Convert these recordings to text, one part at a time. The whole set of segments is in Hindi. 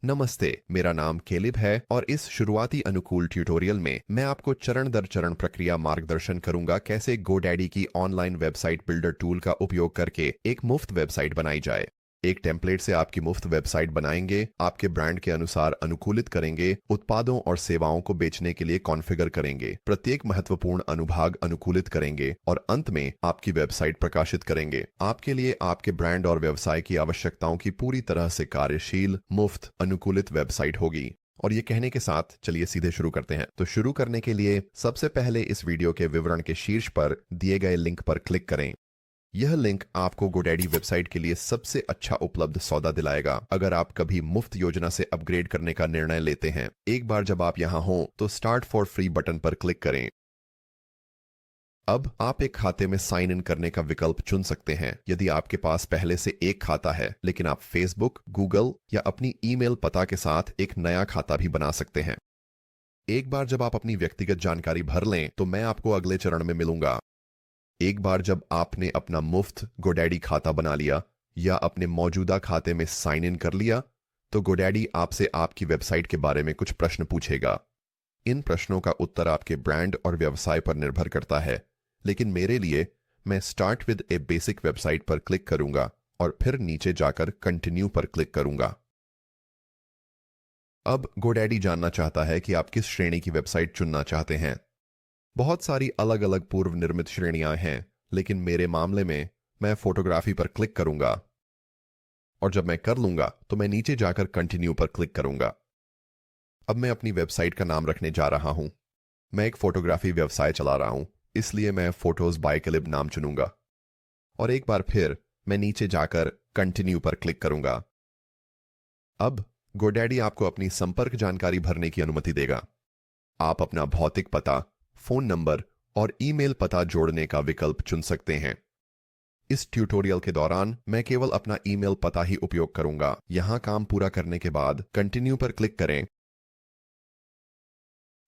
नमस्ते, मेरा नाम केलिब है और इस शुरुआती अनुकूल ट्यूटोरियल में मैं आपको चरण दर चरण प्रक्रिया मार्गदर्शन करूंगा कैसे GoDaddy की ऑनलाइन वेबसाइट बिल्डर टूल का उपयोग करके एक मुफ्त वेबसाइट बनाई जाए। एक टेम्पलेट से आपकी मुफ्त वेबसाइट बनाएंगे, आपके ब्रांड के अनुसार अनुकूलित करेंगे, उत्पादों और सेवाओं को बेचने के लिए कॉन्फ़िगर करेंगे, प्रत्येक महत्वपूर्ण अनुभाग अनुकूलित करेंगे और अंत में आपकी वेबसाइट प्रकाशित करेंगे। आपके लिए आपके ब्रांड और व्यवसाय की आवश्यकताओं की पूरी तरह से कार्यशील, मुफ्त, अनुकूलित वेबसाइट होगी। और ये कहने के साथ चलिए सीधे शुरू करते हैं। तो शुरू करने के लिए सबसे पहले इस वीडियो के विवरण के शीर्ष पर दिए गए लिंक पर क्लिक करें। यह लिंक आपको GoDaddy वेबसाइट के लिए सबसे अच्छा उपलब्ध सौदा दिलाएगा अगर आप कभी मुफ्त योजना से अपग्रेड करने का निर्णय लेते हैं। एक बार जब आप यहां हो तो स्टार्ट फॉर फ्री बटन पर क्लिक करें। अब आप एक खाते में साइन इन करने का विकल्प चुन सकते हैं यदि आपके पास पहले से एक खाता है, लेकिन आप फेसबुक, गूगल या अपनी ईमेल पता के साथ एक नया खाता भी बना सकते हैं। एक बार जब आप अपनी व्यक्तिगत जानकारी भर लें तो मैं आपको अगले चरण में मिलूंगा। एक बार जब आपने अपना मुफ्त GoDaddy खाता बना लिया या अपने मौजूदा खाते में साइन इन कर लिया, तो GoDaddy आपसे आपकी वेबसाइट के बारे में कुछ प्रश्न पूछेगा। इन प्रश्नों का उत्तर आपके ब्रांड और व्यवसाय पर निर्भर करता है, लेकिन मेरे लिए मैं start with A basic website पर क्लिक करूंगा और फिर नीचे जाकर कंटिन्यू पर क्लिक करूंगा। अब GoDaddy जानना चाहता है कि आप किस श्रेणी की वेबसाइट चुनना चाहते हैं। बहुत सारी अलग अलग पूर्व निर्मित श्रेणियां हैं, लेकिन मेरे मामले में मैं फोटोग्राफी पर क्लिक करूंगा और जब मैं कर लूंगा तो मैं नीचे जाकर कंटिन्यू पर क्लिक करूंगा। अब मैं अपनी वेबसाइट का नाम रखने जा रहा हूं। मैं एक फोटोग्राफी व्यवसाय चला रहा हूं, इसलिए मैं फोटोज बाय केलिब नाम चुनूंगा और एक बार फिर मैं नीचे जाकर कंटिन्यू पर क्लिक करूंगा। अब GoDaddy आपको अपनी संपर्क जानकारी भरने की अनुमति देगा। आप अपना भौतिक पता, फोन नंबर और ईमेल पता जोड़ने का विकल्प चुन सकते हैं। इस ट्यूटोरियल के दौरान मैं केवल अपना ईमेल पता ही उपयोग करूंगा। यहां काम पूरा करने के बाद कंटिन्यू पर क्लिक करें।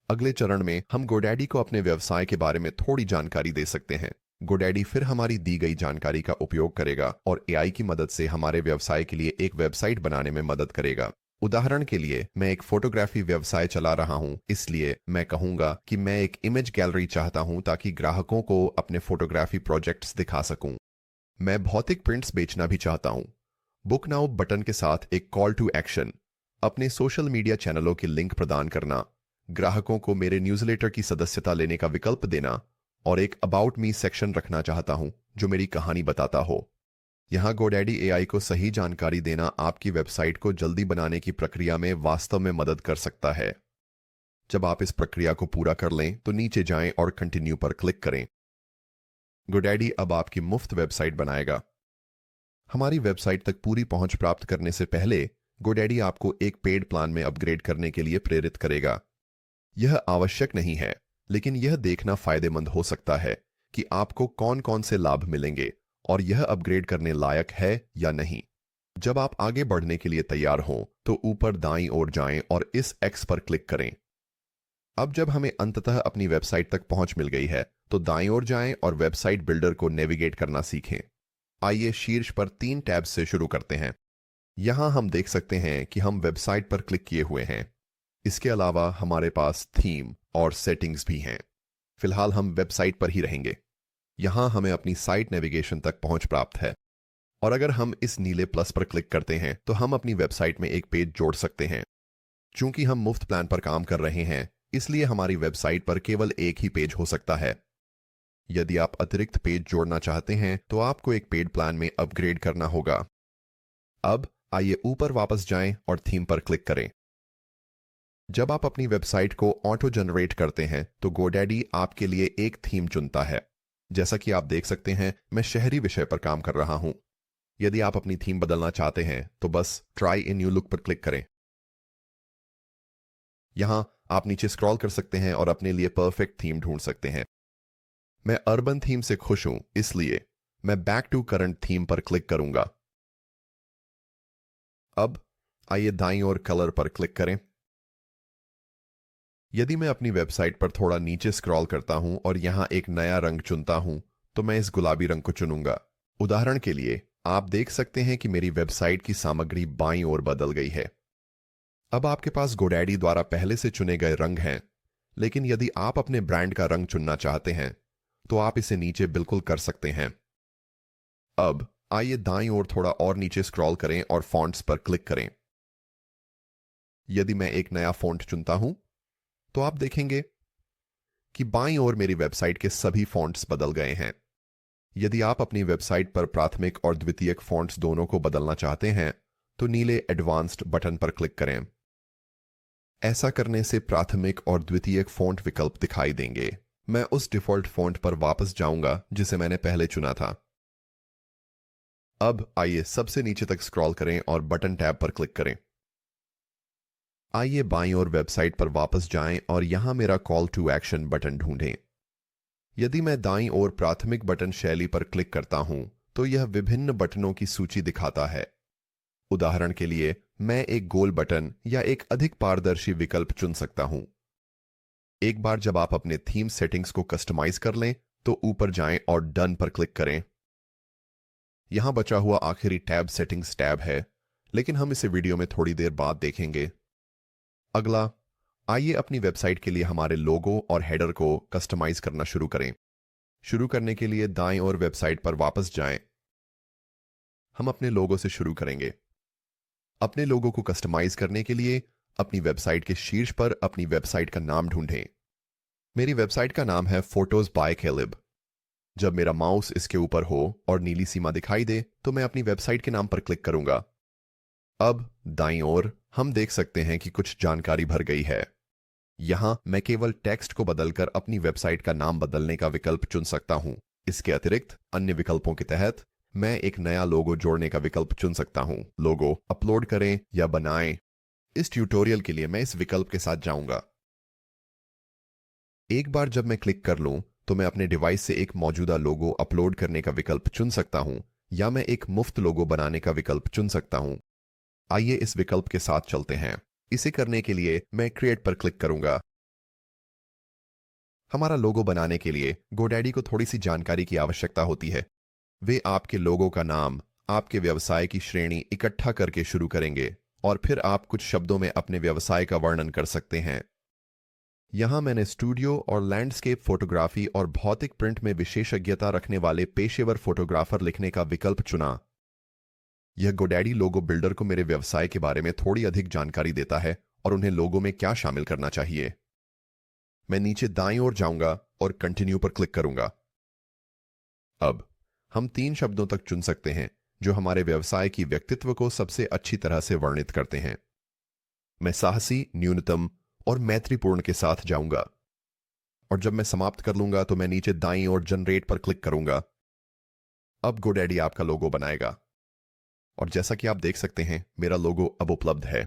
अगले चरण में हम GoDaddy को अपने व्यवसाय के बारे में थोड़ी जानकारी दे सकते हैं। GoDaddy फिर हमारी दी गई जानकारी का उपयोग करेगा और AI की मदद से हमारे व्यवसाय के लिए एक वेबसाइट बनाने में मदद करेगा। उदाहरण के लिए मैं एक फोटोग्राफी व्यवसाय चला रहा हूं, इसलिए मैं कहूंगा कि मैं एक इमेज गैलरी चाहता हूं ताकि ग्राहकों को अपने फोटोग्राफी प्रोजेक्ट्स दिखा सकूं। मैं भौतिक प्रिंट्स बेचना भी चाहता हूं। बुक नाउ बटन के साथ एक कॉल टू एक्शन, अपने सोशल मीडिया चैनलों के लिंक प्रदान करना, ग्राहकों को मेरे न्यूज़लेटर की सदस्यता लेने का विकल्प देना और एक अबाउट मी सेक्शन रखना चाहता हूं जो मेरी कहानी बताता हो। यहां GoDaddy AI को सही जानकारी देना आपकी वेबसाइट को जल्दी बनाने की प्रक्रिया में वास्तव में मदद कर सकता है। जब आप इस प्रक्रिया को पूरा कर लें तो नीचे जाएं और कंटिन्यू पर क्लिक करें। GoDaddy अब आपकी मुफ्त वेबसाइट बनाएगा। हमारी वेबसाइट तक पूरी पहुंच प्राप्त करने से पहले GoDaddy आपको एक पेड प्लान में अपग्रेड करने के लिए प्रेरित करेगा। यह आवश्यक नहीं है, लेकिन यह देखना फायदेमंद हो सकता है कि आपको कौन कौन से लाभ मिलेंगे और यह अपग्रेड करने लायक है या नहीं। जब आप आगे बढ़ने के लिए तैयार हों तो ऊपर दाईं ओर जाएं और इस X पर क्लिक करें। अब जब हमें अंततः अपनी वेबसाइट तक पहुंच मिल गई है तो दाईं ओर जाएं और वेबसाइट बिल्डर को नेविगेट करना सीखें। आइए शीर्ष पर 3 टैब्स से शुरू करते हैं। यहां हम देख सकते हैं कि हम वेबसाइट पर क्लिक किए हुए हैं। इसके अलावा हमारे पास थीम और सेटिंग्स भी हैं। फिलहाल हम वेबसाइट पर ही रहेंगे। यहां हमें अपनी साइट नेविगेशन तक पहुंच प्राप्त है और अगर हम इस नीले प्लस पर क्लिक करते हैं तो हम अपनी वेबसाइट में एक पेज जोड़ सकते हैं। चूंकि हम मुफ्त प्लान पर काम कर रहे हैं, इसलिए हमारी वेबसाइट पर केवल एक ही पेज हो सकता है। यदि आप अतिरिक्त पेज जोड़ना चाहते हैं तो आपको एक पेड प्लान में अपग्रेड करना होगा। अब आइए ऊपर वापस जाएं और थीम पर क्लिक करें। जब आप अपनी वेबसाइट को ऑटो जनरेट करते हैं तो GoDaddy आपके लिए एक थीम चुनता है। जैसा कि आप देख सकते हैं, मैं शहरी विषय पर काम कर रहा हूं। यदि आप अपनी थीम बदलना चाहते हैं तो बस ट्राई ए न्यू लुक पर क्लिक करें। यहां आप नीचे स्क्रॉल कर सकते हैं और अपने लिए परफेक्ट थीम ढूंढ सकते हैं। मैं अर्बन थीम से खुश हूं, इसलिए मैं बैक टू करंट थीम पर क्लिक करूंगा। अब आइए दाईं ओर कलर पर क्लिक करें। यदि मैं अपनी वेबसाइट पर थोड़ा नीचे स्क्रॉल करता हूं और यहां एक नया रंग चुनता हूं तो मैं इस गुलाबी रंग को चुनूंगा। उदाहरण के लिए आप देख सकते हैं कि मेरी वेबसाइट की सामग्री बाईं ओर बदल गई है। अब आपके पास GoDaddy द्वारा पहले से चुने गए रंग हैं, लेकिन यदि आप अपने ब्रांड का रंग चुनना चाहते हैं तो आप इसे नीचे बिल्कुल कर सकते हैं। अब आइए दाईं ओर थोड़ा और नीचे स्क्रॉल करें और फॉन्ट्स पर क्लिक करें। यदि मैं एक नया फॉन्ट चुनता हूं तो आप देखेंगे कि बाईं ओर मेरी वेबसाइट के सभी फॉन्ट्स बदल गए हैं। यदि आप अपनी वेबसाइट पर प्राथमिक और द्वितीयक फॉन्ट्स दोनों को बदलना चाहते हैं तो नीले एडवांस्ड बटन पर क्लिक करें। ऐसा करने से प्राथमिक और द्वितीयक फॉन्ट विकल्प दिखाई देंगे। मैं उस डिफॉल्ट फॉन्ट पर वापस जाऊंगा जिसे मैंने पहले चुना था। अब आइए सबसे नीचे तक स्क्रॉल करें और बटन टैब पर क्लिक करें। आइए बाईं ओर वेबसाइट पर वापस जाएं और यहां मेरा कॉल टू एक्शन बटन ढूंढें। यदि मैं दाईं ओर प्राथमिक बटन शैली पर क्लिक करता हूं तो यह विभिन्न बटनों की सूची दिखाता है। उदाहरण के लिए मैं एक गोल बटन या एक अधिक पारदर्शी विकल्प चुन सकता हूं। एक बार जब आप अपने थीम सेटिंग्स को कस्टमाइज कर लें तो ऊपर जाएं और डन पर क्लिक करें। यहां बचा हुआ आखिरी टैब सेटिंग्स टैब है, लेकिन हम इसे वीडियो में थोड़ी देर बाद देखेंगे। अगला, आइए अपनी वेबसाइट के लिए हमारे लोगो और हेडर को कस्टमाइज करना शुरू करें। शुरू करने के लिए दाएं ओर वेबसाइट पर वापस जाएं। हम अपने लोगो से शुरू करेंगे। अपने लोगो को कस्टमाइज करने के लिए अपनी वेबसाइट के शीर्ष पर अपनी वेबसाइट का नाम ढूंढें। मेरी वेबसाइट का नाम है फोटोज बाय कैलिब। जब मेरा माउस इसके ऊपर हो और नीली सीमा दिखाई दे तो मैं अपनी वेबसाइट के नाम पर क्लिक करूंगा। अब दाईं ओर हम देख सकते हैं कि कुछ जानकारी भर गई है। यहां मैं केवल टेक्स्ट को बदलकर अपनी वेबसाइट का नाम बदलने का विकल्प चुन सकता हूं। इसके अतिरिक्त अन्य विकल्पों के तहत मैं एक नया लोगो जोड़ने का विकल्प चुन सकता हूं। लोगो अपलोड करें या बनाएं। इस ट्यूटोरियल के लिए मैं इस विकल्प के साथ जाऊंगा। एक बार जब मैं क्लिक कर लूं तो मैं अपने डिवाइस से एक मौजूदा लोगो अपलोड करने का विकल्प चुन सकता हूं या मैं एक मुफ्त लोगो बनाने का विकल्प चुन सकता हूं। आइए इस विकल्प के साथ चलते हैं। इसे करने के लिए मैं क्रिएट पर क्लिक करूंगा। हमारा लोगो बनाने के लिए GoDaddy को थोड़ी सी जानकारी की आवश्यकता होती है। वे आपके लोगो का नाम, आपके व्यवसाय की श्रेणी इकट्ठा करके शुरू करेंगे और फिर आप कुछ शब्दों में अपने व्यवसाय का वर्णन कर सकते हैं। यहां मैंने स्टूडियो और लैंडस्केप फोटोग्राफी और भौतिक प्रिंट में विशेषज्ञता रखने वाले पेशेवर फोटोग्राफर लिखने का विकल्प चुना। यह GoDaddy लोगो बिल्डर को मेरे व्यवसाय के बारे में थोड़ी अधिक जानकारी देता है और उन्हें लोगो में क्या शामिल करना चाहिए। मैं नीचे दाईं ओर जाऊंगा और कंटिन्यू पर क्लिक करूंगा। अब हम 3 शब्दों तक चुन सकते हैं जो हमारे व्यवसाय की व्यक्तित्व को सबसे अच्छी तरह से वर्णित करते हैं। मैं साहसी, न्यूनतम और मैत्रीपूर्ण के साथ जाऊंगा और जब मैं समाप्त कर लूंगा तो मैं नीचे दाईं ओर जनरेट पर क्लिक करूंगा। अब GoDaddy आपका लोगो बनाएगा और जैसा कि आप देख सकते हैं मेरा लोगो अब उपलब्ध है।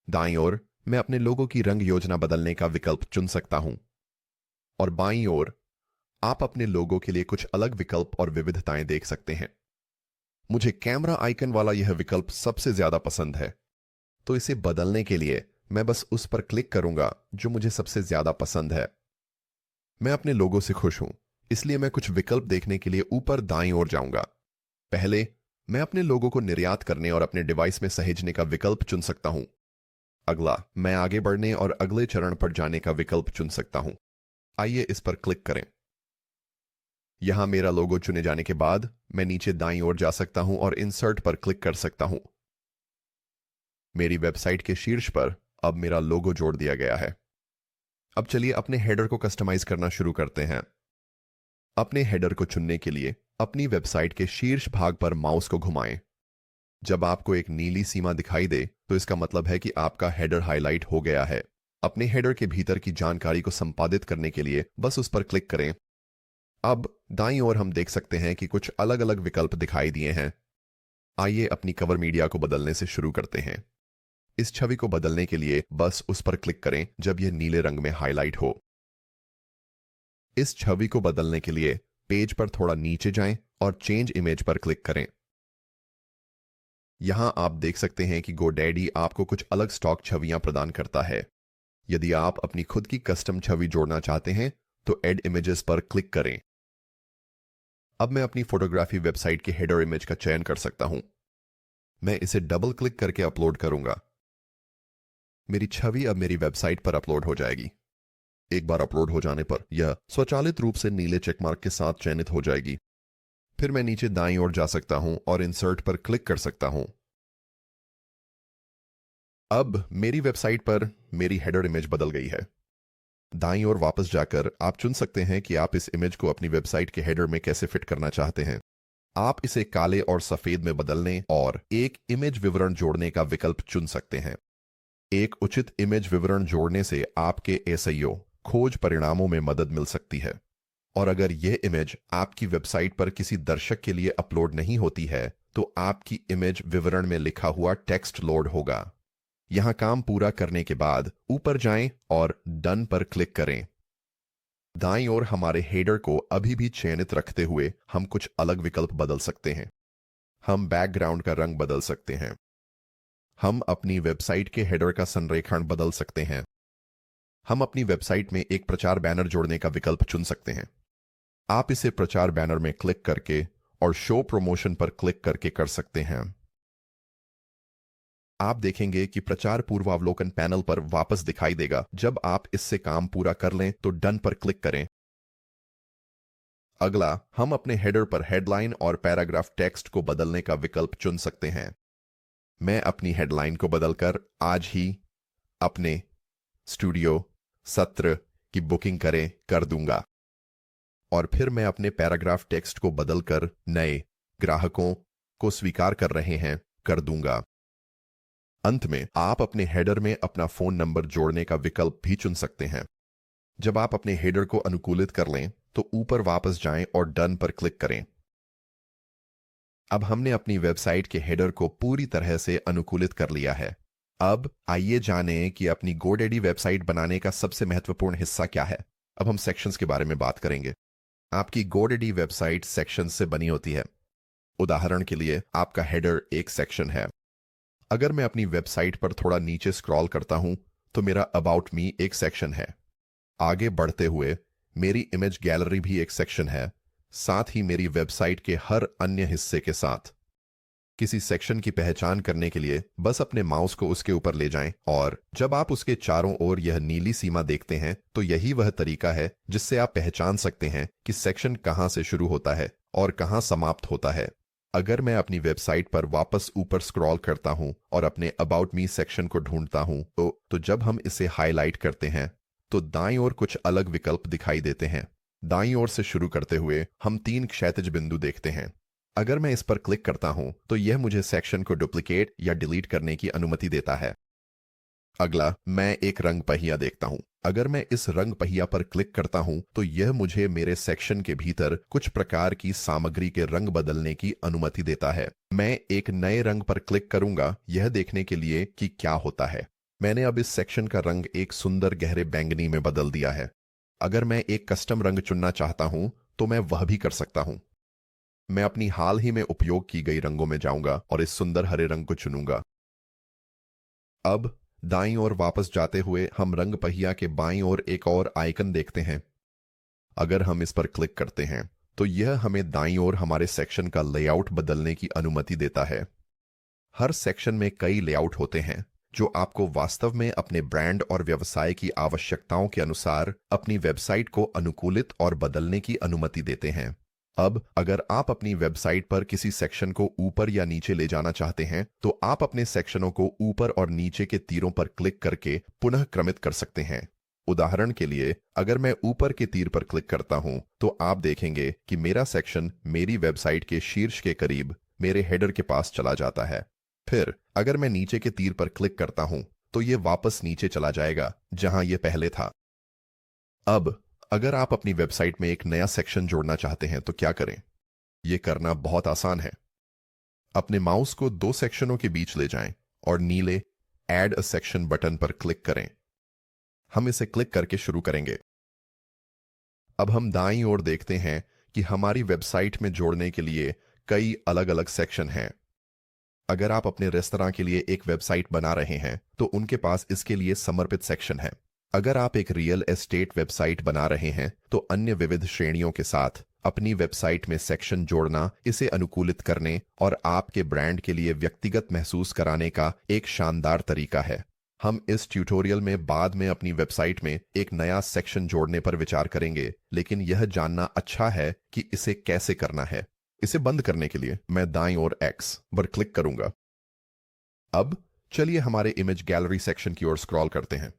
दाईं ओर मैं अपने लोगो की रंग योजना बदलने का विकल्प चुन सकता हूं और बाईं ओर आप अपने लोगो के लिए कुछ अलग विकल्प और विविधताएं देख सकते हैं। मुझे कैमरा आइकन वाला यह विकल्प सबसे ज्यादा पसंद है, तो इसे बदलने के लिए मैं बस उस पर क्लिक करूंगा जो मुझे सबसे ज्यादा पसंद है। मैं अपने लोगो से खुश हूं, इसलिए मैं कुछ विकल्प देखने के लिए ऊपर दाईं ओर जाऊंगा। पहले मैं अपने लोगो को निर्यात करने और अपने डिवाइस में सहेजने का विकल्प चुन सकता हूं। अगला, मैं आगे बढ़ने और अगले चरण पर जाने का विकल्प चुन सकता हूं। आइए इस पर क्लिक करें। यहां मेरा लोगो चुने जाने के बाद मैं नीचे दाईं ओर जा सकता हूं और इंसर्ट पर क्लिक कर सकता हूं। मेरी वेबसाइट के शीर्ष पर अब मेरा लोगो जोड़ दिया गया है। अब चलिए अपने हेडर को कस्टमाइज करना शुरू करते हैं। अपने हेडर को चुनने के लिए अपनी वेबसाइट के शीर्ष भाग पर माउस को घुमाएं। जब आपको एक नीली सीमा दिखाई दे तो इसका मतलब है कि आपका हेडर हाईलाइट हो गया है। अपने हेडर के भीतर की जानकारी को संपादित करने के लिए बस उस पर क्लिक करें। अब दाईं ओर हम देख सकते हैं कि कुछ अलग अलग विकल्प दिखाई दिए हैं। आइए अपनी कवर मीडिया को बदलने से शुरू करते हैं। इस छवि को बदलने के लिए बस उस पर क्लिक करें जब यह नीले रंग में हाईलाइट हो। इस छवि को बदलने के लिए पेज पर थोड़ा नीचे जाएं और चेंज इमेज पर क्लिक करें। यहां आप देख सकते हैं कि GoDaddy आपको कुछ अलग स्टॉक छवियां प्रदान करता है। यदि आप अपनी खुद की कस्टम छवि जोड़ना चाहते हैं तो ऐड इमेजेस पर क्लिक करें। अब मैं अपनी फोटोग्राफी वेबसाइट के हेडर इमेज का चयन कर सकता हूं। मैं इसे डबल क्लिक करके अपलोड करूंगा। मेरी छवि अब मेरी वेबसाइट पर अपलोड हो जाएगी। एक बार अपलोड हो जाने पर यह स्वचालित रूप से नीले चेकमार्क के साथ चयनित हो जाएगी। फिर मैं नीचे दाईं ओर जा सकता हूं और इंसर्ट पर क्लिक कर सकता हूं। अब मेरी वेबसाइट पर मेरी हेडर इमेज बदल गई है। दाईं ओर वापस जाकर आप चुन सकते हैं कि आप इस इमेज को अपनी वेबसाइट के हेडर में कैसे फिट करना चाहते हैं। आप इसे काले और सफेद में बदलने और एक इमेज विवरण जोड़ने का विकल्प चुन सकते हैं। एक उचित इमेज विवरण जोड़ने से आपके एसईओ खोज परिणामों में मदद मिल सकती है। और अगर यह इमेज आपकी वेबसाइट पर किसी दर्शक के लिए अपलोड नहीं होती है तो आपकी इमेज विवरण में लिखा हुआ टेक्स्ट लोड होगा। यहां काम पूरा करने के बाद ऊपर जाएं और डन पर क्लिक करें। दाईं ओर हमारे हेडर को अभी भी चयनित रखते हुए हम कुछ अलग विकल्प बदल सकते हैं। हम बैकग्राउंड का रंग बदल सकते हैं। हम अपनी वेबसाइट के हेडर का संरेखण बदल सकते हैं। हम अपनी वेबसाइट में एक प्रचार बैनर जोड़ने का विकल्प चुन सकते हैं। आप इसे प्रचार बैनर में क्लिक करके और शो प्रमोशन पर क्लिक करके कर सकते हैं। आप देखेंगे कि प्रचार पूर्वावलोकन पैनल पर वापस दिखाई देगा। जब आप इससे काम पूरा कर लें तो डन पर क्लिक करें। अगला, हम अपने हेडर पर हेडलाइन और पैराग्राफ टेक्स्ट को बदलने का विकल्प चुन सकते हैं। मैं अपनी हेडलाइन को बदलकर आज ही अपने स्टूडियो सत्र की बुकिंग करें कर दूंगा। और फिर मैं अपने पैराग्राफ टेक्स्ट को बदलकर नए ग्राहकों को स्वीकार कर रहे हैं कर दूंगा। अंत में आप अपने हेडर में अपना फोन नंबर जोड़ने का विकल्प भी चुन सकते हैं। जब आप अपने हेडर को अनुकूलित कर लें तो ऊपर वापस जाएं और डन पर क्लिक करें। अब हमने अपनी वेबसाइट के हेडर को पूरी तरह से अनुकूलित कर लिया है। अब आइए जानें कि अपनी GoDaddy वेबसाइट बनाने का सबसे महत्वपूर्ण हिस्सा क्या है। अब हम सेक्शंस के बारे में बात करेंगे। आपकी GoDaddy वेबसाइट सेक्शंस से बनी होती है। उदाहरण के लिए आपका हेडर एक सेक्शन है। अगर मैं अपनी वेबसाइट पर थोड़ा नीचे स्क्रॉल करता हूं तो मेरा अबाउट मी एक सेक्शन है। आगे बढ़ते हुए मेरी इमेज गैलरी भी एक सेक्शन है, साथ ही मेरी वेबसाइट के हर अन्य हिस्से के साथ। किसी सेक्शन की पहचान करने के लिए बस अपने माउस को उसके ऊपर ले जाएं और जब आप उसके चारों ओर यह नीली सीमा देखते हैं तो यही वह तरीका है जिससे आप पहचान सकते हैं कि सेक्शन कहां से शुरू होता है और कहां समाप्त होता है। अगर मैं अपनी वेबसाइट पर वापस ऊपर स्क्रॉल करता हूं और अपने अबाउट मी सेक्शन को ढूंढता हूं तो जब हम इसे हाईलाइट करते हैं तो दाईं ओर कुछ अलग विकल्प दिखाई देते हैं। दाईं ओर से शुरू करते हुए हम 3 क्षैतिज बिंदु देखते हैं। अगर मैं इस पर क्लिक करता हूं तो यह मुझे सेक्शन को डुप्लीकेट या डिलीट करने की अनुमति देता है। अगला, मैं एक रंग पहिया देखता हूं। अगर मैं इस रंग पहिया पर क्लिक करता हूं तो यह मुझे मेरे सेक्शन के भीतर कुछ प्रकार की सामग्री के रंग बदलने की अनुमति देता है। मैं एक नए रंग पर क्लिक करूंगा यह देखने के लिए कि क्या होता है। मैंने अब इस सेक्शन का रंग एक सुंदर गहरे बैंगनी में बदल दिया है। अगर मैं एक कस्टम रंग चुनना चाहता हूं तो मैं वह भी कर सकता हूं। मैं अपनी हाल ही में उपयोग की गई रंगों में जाऊंगा और इस सुंदर हरे रंग को चुनूंगा। अब दाईं ओर वापस जाते हुए हम रंग पहिया के बाईं ओर एक और आइकन देखते हैं। अगर हम इस पर क्लिक करते हैं तो यह हमें दाईं ओर हमारे सेक्शन का लेआउट बदलने की अनुमति देता है। हर सेक्शन में कई लेआउट होते हैं जो आपको वास्तव में अपने ब्रांड और व्यवसाय की आवश्यकताओं के अनुसार अपनी वेबसाइट को अनुकूलित और बदलने की अनुमति देते हैं। अब अगर आप अपनी वेबसाइट पर किसी सेक्शन को ऊपर या नीचे ले जाना चाहते हैं तो आप अपने सेक्शनों को ऊपर और नीचे के तीरों पर क्लिक करके पुनः क्रमित कर सकते हैं। उदाहरण के लिए, अगर मैं ऊपर के तीर पर क्लिक करता हूं तो आप देखेंगे कि मेरा सेक्शन मेरी वेबसाइट के शीर्ष के करीब मेरे हेडर के पास चला जाता है। फिर अगर मैं नीचे के तीर पर क्लिक करता हूं तो यह वापस नीचे चला जाएगा जहां यह पहले था। अब अगर आप अपनी वेबसाइट में एक नया सेक्शन जोड़ना चाहते हैं तो क्या करें? यह करना बहुत आसान है। अपने माउस को 2 सेक्शनों के बीच ले जाएं और नीले ऐड अ सेक्शन बटन पर क्लिक करें। हम इसे क्लिक करके शुरू करेंगे। अब हम दाईं ओर देखते हैं कि हमारी वेबसाइट में जोड़ने के लिए कई अलग अलग सेक्शन हैं। अगर आप अपने रेस्तरां के लिए एक वेबसाइट बना रहे हैं तो उनके पास इसके लिए समर्पित सेक्शन है। अगर आप एक रियल एस्टेट वेबसाइट बना रहे हैं तो अन्य विविध श्रेणियों के साथ अपनी वेबसाइट में सेक्शन जोड़ना इसे अनुकूलित करने और आपके ब्रांड के लिए व्यक्तिगत महसूस कराने का एक शानदार तरीका है। हम इस ट्यूटोरियल में बाद में अपनी वेबसाइट में एक नया सेक्शन जोड़ने पर विचार करेंगे, लेकिन यह जानना अच्छा है कि इसे कैसे करना है। इसे बंद करने के लिए मैं दाईं ओर X पर क्लिक करूंगा। अब चलिए हमारे इमेज गैलरी सेक्शन की ओर स्क्रॉल करते हैं।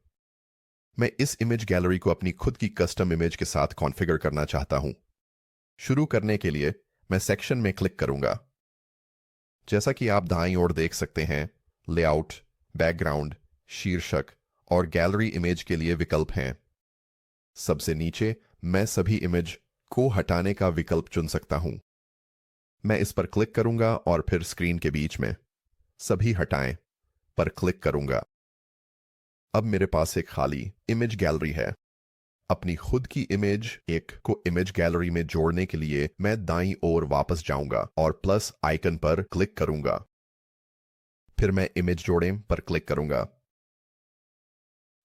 मैं इस इमेज गैलरी को अपनी खुद की कस्टम इमेज के साथ कॉन्फ़िगर करना चाहता हूं। शुरू करने के लिए मैं सेक्शन में क्लिक करूंगा। जैसा कि आप दाईं ओर देख सकते हैं, लेआउट, बैकग्राउंड, शीर्षक और गैलरी इमेज के लिए विकल्प हैं। सबसे नीचे मैं सभी इमेज को हटाने का विकल्प चुन सकता हूं। मैं इस पर क्लिक करूंगा और फिर स्क्रीन के बीच में सभी हटाएं पर क्लिक करूंगा। अब मेरे पास एक खाली इमेज गैलरी है। अपनी खुद की इमेज एक को इमेज गैलरी में जोड़ने के लिए मैं दाईं ओर वापस जाऊंगा और प्लस आइकन पर क्लिक करूंगा। फिर मैं इमेज जोड़ें पर क्लिक करूंगा।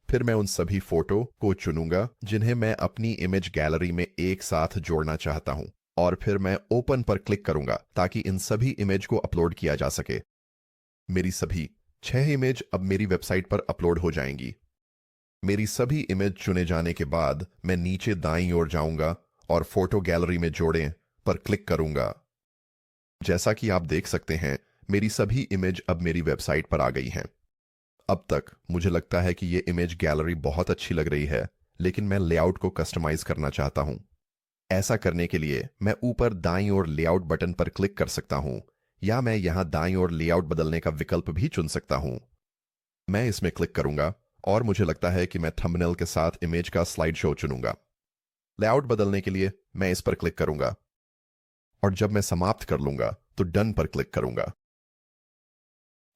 फिर मैं उन सभी फोटो को चुनूंगा जिन्हें मैं अपनी इमेज गैलरी में एक साथ जोड़ना चाहता हूं, और फिर मैं ओपन पर क्लिक करूंगा ताकि इन सभी इमेज को अपलोड किया जा सके। मेरी सभी 6 इमेज अब मेरी वेबसाइट पर अपलोड हो जाएंगी। मेरी सभी इमेज चुने जाने के बाद मैं नीचे दाईं ओर जाऊंगा और फोटो गैलरी में जोड़ें पर क्लिक करूंगा। जैसा कि आप देख सकते हैं, मेरी सभी इमेज अब मेरी वेबसाइट पर आ गई हैं। अब तक मुझे लगता है कि ये इमेज गैलरी बहुत अच्छी लग रही है, लेकिन मैं लेआउट को कस्टमाइज करना चाहता हूं। ऐसा करने के लिए मैं ऊपर दाईं ओर लेआउट बटन पर क्लिक कर सकता हूं, या मैं यहां दाईं ओर लेआउट बदलने का विकल्प भी चुन सकता हूं। मैं इसमें क्लिक करूंगा और मुझे लगता है कि मैं थंबनेल के साथ इमेज का स्लाइड शो चुनूंगा। लेआउट बदलने के लिए मैं इस पर क्लिक करूंगा और जब मैं समाप्त कर लूंगा तो डन पर क्लिक करूंगा।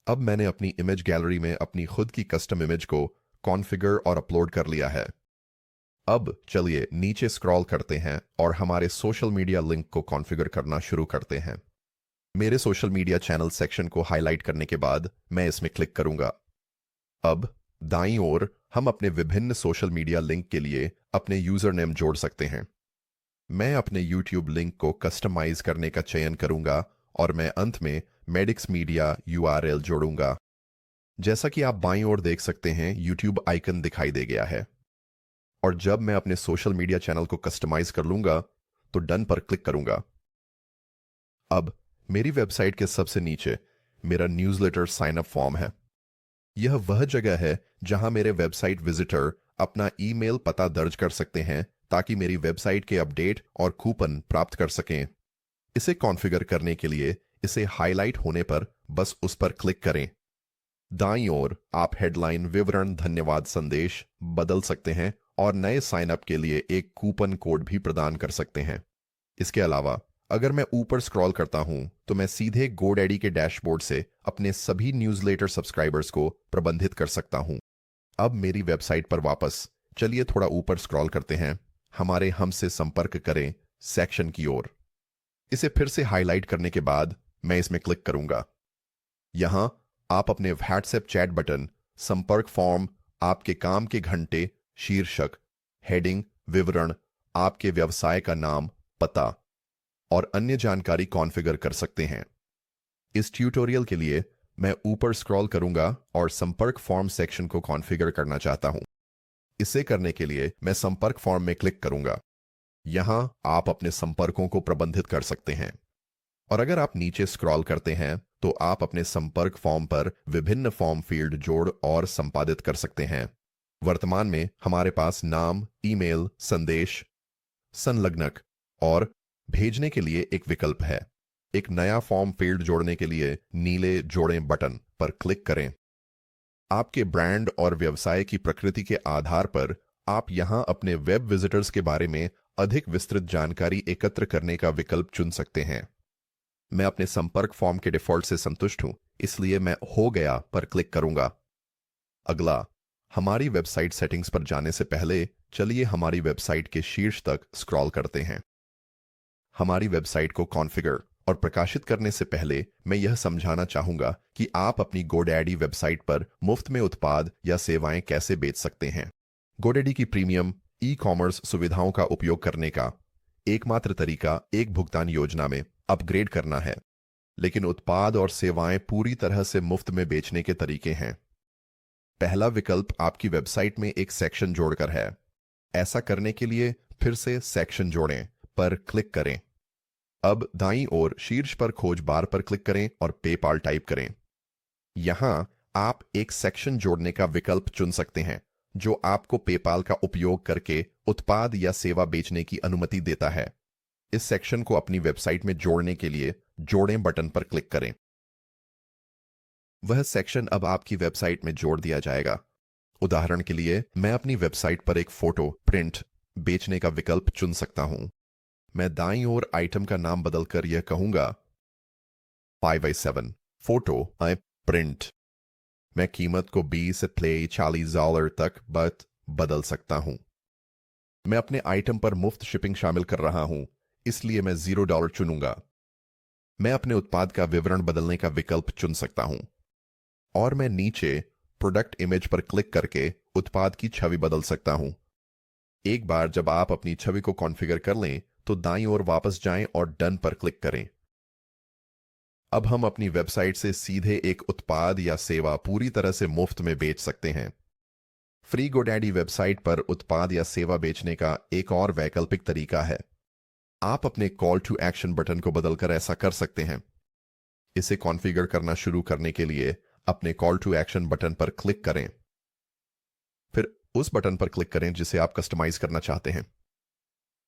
अब मैंने अपनी इमेज गैलरी में अपनी खुद की कस्टम इमेज को कॉन्फ़िगर और अपलोड कर लिया है। अब चलिए नीचे स्क्रॉल करते हैं और हमारे सोशल मीडिया लिंक को कॉन्फ़िगर करना शुरू करते हैं। मेरे सोशल मीडिया चैनल सेक्शन को हाईलाइट करने के बाद मैं इसमें क्लिक करूंगा। अब दाईं ओर हम अपने विभिन्न सोशल मीडिया लिंक के लिए अपने यूजर नेम जोड़ सकते हैं। मैं अपने YouTube लिंक को कस्टमाइज करने का चयन करूंगा और मैं अंत में मेडिक्स मीडिया URL जोड़ूंगा। जैसा कि आप बाईं ओर देख सकते हैं, YouTube आइकन दिखाई दे गया है। और जब मैं अपने सोशल मीडिया चैनल को कस्टमाइज कर लूंगा तो डन पर क्लिक करूंगा। अब मेरी वेबसाइट के सबसे नीचे मेरा न्यूज़लेटर साइन अप फॉर्म है। यह वह जगह है जहां मेरे वेबसाइट विजिटर अपना ईमेल पता दर्ज कर सकते हैं ताकि मेरी वेबसाइट के अपडेट और कूपन प्राप्त कर सकें। इसे कॉन्फ़िगर करने के लिए इसे हाईलाइट होने पर बस उस पर क्लिक करें। दाईं ओर आप हेडलाइन, विवरण, धन्यवाद संदेश बदल सकते हैं और नए साइन अप के लिए एक कूपन कोड भी प्रदान कर सकते हैं। इसके अलावा अगर मैं ऊपर स्क्रॉल करता हूं तो मैं सीधे GoDaddy के डैशबोर्ड से अपने सभी न्यूज़लेटर सब्सक्राइबर्स को प्रबंधित कर सकता हूं। अब मेरी वेबसाइट पर वापस चलिए थोड़ा ऊपर स्क्रॉल करते हैं हमारे हमसे संपर्क करें सेक्शन की ओर। इसे फिर से हाईलाइट करने के बाद मैं इसमें क्लिक करूंगा। यहां आप अपने व्हाट्सएप चैट बटन, संपर्क फॉर्म, आपके काम के घंटे, शीर्षक, हेडिंग, विवरण, आपके व्यवसाय का नाम, पता और अन्य जानकारी कॉन्फ़िगर कर सकते हैं। इस ट्यूटोरियल के लिए मैं ऊपर स्क्रॉल करूंगा और संपर्क फॉर्म सेक्शन को कॉन्फ़िगर करना चाहता हूं। इसे करने के लिए मैं संपर्क फॉर्म में क्लिक करूंगा। यहां आप अपने संपर्कों को प्रबंधित कर सकते हैं, और अगर आप नीचे स्क्रॉल करते हैं तो आप अपने संपर्क फॉर्म पर विभिन्न फॉर्म फील्ड जोड़ और संपादित कर सकते हैं। वर्तमान में हमारे पास नाम, ईमेल, संदेश, संलग्नक और भेजने के लिए एक विकल्प है। एक नया फॉर्म फील्ड जोड़ने के लिए नीले जोड़ें बटन पर क्लिक करें। आपके ब्रांड और व्यवसाय की प्रकृति के आधार पर आप यहां अपने वेब विजिटर्स के बारे में अधिक विस्तृत जानकारी एकत्र करने का विकल्प चुन सकते हैं। मैं अपने संपर्क फॉर्म के डिफॉल्ट से संतुष्ट हूं, इसलिए मैं हो गया पर क्लिक करूंगा। अगला, हमारी वेबसाइट सेटिंग्स पर जाने से पहले चलिए हमारी वेबसाइट के शीर्ष तक स्क्रॉल करते हैं। हमारी वेबसाइट को कॉन्फ़िगर और प्रकाशित करने से पहले मैं यह समझाना चाहूंगा कि आप अपनी GoDaddy वेबसाइट पर मुफ्त में उत्पाद या सेवाएं कैसे बेच सकते हैं। GoDaddy की प्रीमियम ई-कॉमर्स सुविधाओं का उपयोग करने का एकमात्र तरीका एक भुगतान योजना में अपग्रेड करना है, लेकिन उत्पाद और सेवाएं पूरी तरह से मुफ्त में बेचने के तरीके हैं। पहला विकल्प आपकी वेबसाइट में एक सेक्शन जोड़कर है। ऐसा करने के लिए फिर से सेक्शन जोड़ें पर क्लिक करें। अब दाईं ओर शीर्ष पर खोज बार पर क्लिक करें और पेपाल टाइप करें। यहां आप एक सेक्शन जोड़ने का विकल्प चुन सकते हैं जो आपको पेपाल का उपयोग करके उत्पाद या सेवा बेचने की अनुमति देता है। इस सेक्शन को अपनी वेबसाइट में जोड़ने के लिए जोड़ें बटन पर क्लिक करें। वह सेक्शन अब आपकी वेबसाइट में जोड़ दिया जाएगा। उदाहरण के लिए मैं अपनी वेबसाइट पर एक फोटो प्रिंट बेचने का विकल्प चुन सकता हूं। मैं दाईं ओर आइटम का नाम बदलकर यह कहूंगा 5x7 फोटो आई प्रिंट। मैं कीमत को 20 से $40 तक बदल सकता हूं। मैं अपने आइटम पर मुफ्त शिपिंग शामिल कर रहा हूं, इसलिए मैं $0 चुनूंगा। मैं अपने उत्पाद का विवरण बदलने का विकल्प चुन सकता हूं और मैं नीचे प्रोडक्ट इमेज पर क्लिक करके उत्पाद की छवि बदल सकता हूं। एक बार जब आप अपनी छवि को कॉन्फ़िगर कर लें तो दाईं ओर वापस जाएं और डन पर क्लिक करें। अब हम अपनी वेबसाइट से सीधे एक उत्पाद या सेवा पूरी तरह से मुफ्त में बेच सकते हैं। फ्री गोडैडी वेबसाइट पर उत्पाद या सेवा बेचने का एक और वैकल्पिक तरीका है। आप अपने कॉल टू एक्शन बटन को बदलकर ऐसा कर सकते हैं। इसे कॉन्फ़िगर करना शुरू करने के लिए अपने कॉल टू एक्शन बटन पर क्लिक करें, फिर उस बटन पर क्लिक करें जिसे आप कस्टमाइज करना चाहते हैं।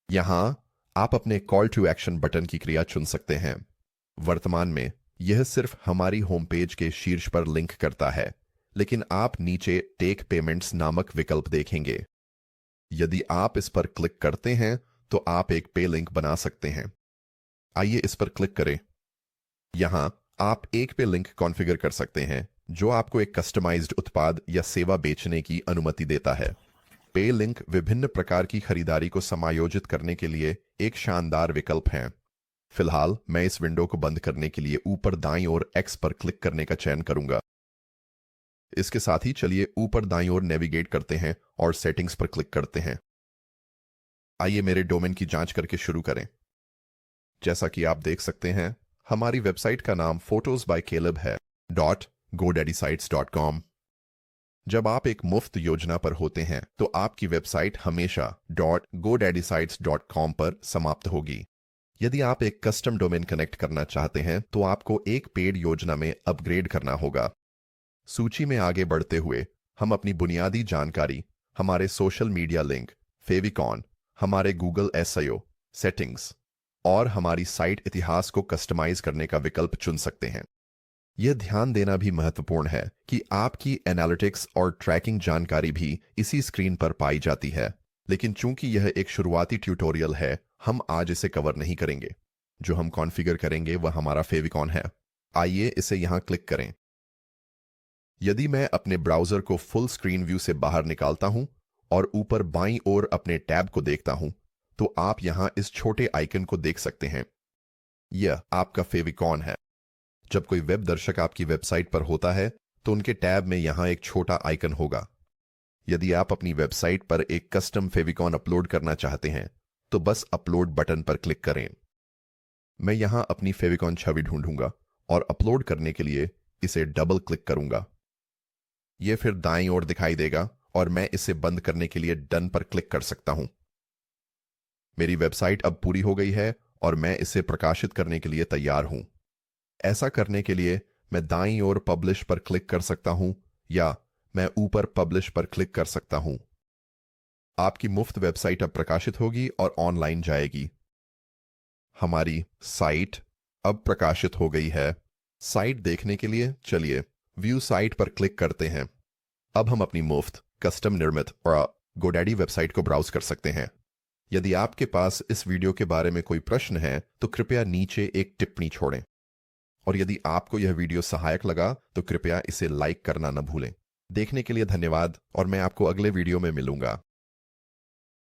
यहां आप अपने कॉल टू एक्शन बटन की क्रिया चुन सकते हैं। वर्तमान में यह सिर्फ हमारी होम पेज के शीर्ष पर लिंक करता है, लेकिन आप नीचे टेक पेमेंट्स नामक विकल्प देखेंगे। यदि आप इस पर क्लिक करते हैं तो आप एक पे लिंक बना सकते हैं। आइए इस पर क्लिक करें। यहां आप एक पे लिंक कॉन्फ़िगर कर सकते हैं जो आपको एक कस्टमाइज्ड उत्पाद या सेवा बेचने की अनुमति देता है। पे लिंक विभिन्न प्रकार की खरीदारी को समायोजित करने के लिए एक शानदार विकल्प है। फिलहाल मैं इस विंडो को बंद करने के लिए ऊपर दाईं ओर एक्स पर क्लिक करने का चयन करूंगा। इसके साथ ही चलिए ऊपर दाईं ओर नेविगेट करते हैं और सेटिंग्स पर क्लिक करते हैं। आइए मेरे डोमेन की जांच करके शुरू करें। जैसा कि आप देख सकते हैं हमारी वेबसाइट का नाम photos by caleb है .godaddysite.com। जब आप एक मुफ्त योजना पर होते हैं तो आपकी वेबसाइट हमेशा .godaddysite.com पर समाप्त होगी। यदि आप एक कस्टम डोमेन कनेक्ट करना चाहते हैं तो आपको एक पेड योजना में अपग्रेड करना होगा। सूची में आगे बढ़ते हुए हम अपनी बुनियादी जानकारी, हमारे सोशल मीडिया लिंक, फेविकॉन, हमारे गूगल एसईओ सेटिंग्स और हमारी साइट इतिहास को कस्टमाइज करने का विकल्प चुन सकते हैं। यह ध्यान देना भी महत्वपूर्ण है कि आपकी एनालिटिक्स और ट्रैकिंग जानकारी भी इसी स्क्रीन पर पाई जाती है, लेकिन चूंकि यह एक शुरुआती ट्यूटोरियल है हम आज इसे कवर नहीं करेंगे। जो हम कॉन्फ़िगर करेंगे वह हमारा फेविकॉन है। आइए इसे यहां क्लिक करें। यदि मैं अपने ब्राउज़र को फुल स्क्रीन व्यू से बाहर निकालता हूं और ऊपर बाईं ओर अपने टैब को देखता हूं तो आप यहां इस छोटे आइकन को देख सकते हैं। यह आपका फेविकॉन है। जब कोई वेब दर्शक आपकी वेबसाइट पर होता है तो उनके टैब में यहां एक छोटा आइकन होगा। यदि आप अपनी वेबसाइट पर एक कस्टम फेविकॉन अपलोड करना चाहते हैं तो बस अपलोड बटन पर क्लिक करें। मैं यहां अपनी फेविकॉन छवि ढूंढूंगा और अपलोड करने के लिए इसे डबल क्लिक करूंगा। यह फिर दाईं ओर दिखाई देगा और मैं इसे बंद करने के लिए डन पर क्लिक कर सकता हूं। मेरी वेबसाइट अब पूरी हो गई है और मैं इसे प्रकाशित करने के लिए तैयार हूं। ऐसा करने के लिए मैं दाईं ओर पब्लिश पर क्लिक कर सकता हूं या मैं ऊपर पब्लिश पर क्लिक कर सकता हूं। आपकी मुफ्त वेबसाइट अब प्रकाशित होगी और ऑनलाइन जाएगी। हमारी साइट अब प्रकाशित हो गई है। साइट देखने के लिए चलिए व्यू साइट पर क्लिक करते हैं। अब हम अपनी मुफ्त कस्टम निर्मित और गोडैडी वेबसाइट को ब्राउज कर सकते हैं। यदि आपके पास इस वीडियो के बारे में कोई प्रश्न है तो कृपया नीचे एक टिप्पणी छोड़ें और यदि आपको यह वीडियो सहायक लगा तो कृपया इसे लाइक करना न भूलें। देखने के लिए धन्यवाद और मैं आपको अगले वीडियो में मिलूंगा।